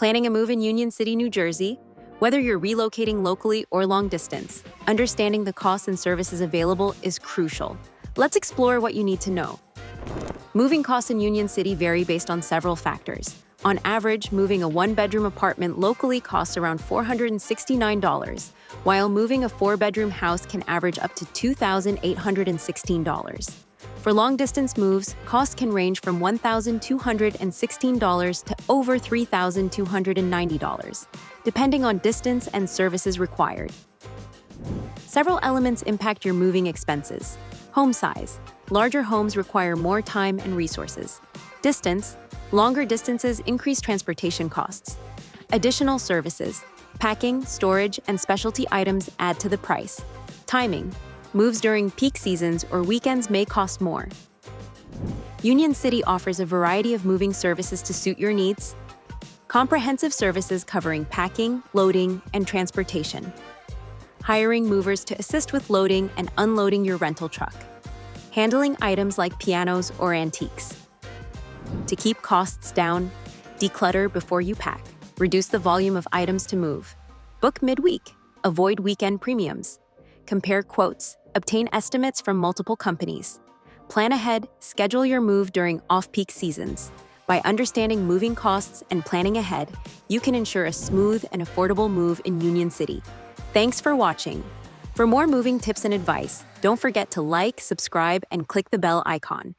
Planning a move in Union City, New Jersey? Whether you're relocating locally or long distance, understanding the costs and services available is crucial. Let's explore what you need to know. Moving costs in Union City vary based on several factors. On average, moving a one-bedroom apartment locally costs around $469, while moving a four-bedroom house can average up to $2,816. For long-distance moves, costs can range from $1,216 to over $3,290, depending on distance and services required. Several elements impact your moving expenses. Home size. Larger homes require more time and resources. Distance. Longer distances increase transportation costs. Additional services. Packing, storage, and specialty items add to the price. Timing. Moves during peak seasons or weekends may cost more. Union City offers a variety of moving services to suit your needs. Comprehensive services covering packing, loading, and transportation. Hiring movers to assist with loading and unloading your rental truck. Handling items like pianos or antiques. To keep costs down, declutter before you pack. Reduce the volume of items to move. Book midweek. Avoid weekend premiums. Compare quotes. Obtain estimates from multiple companies. Plan ahead, schedule your move during off-peak seasons. By understanding moving costs and planning ahead, you can ensure a smooth and affordable move in Union City. Thanks for watching. For more moving tips and advice, don't forget to like, subscribe, and click the bell icon.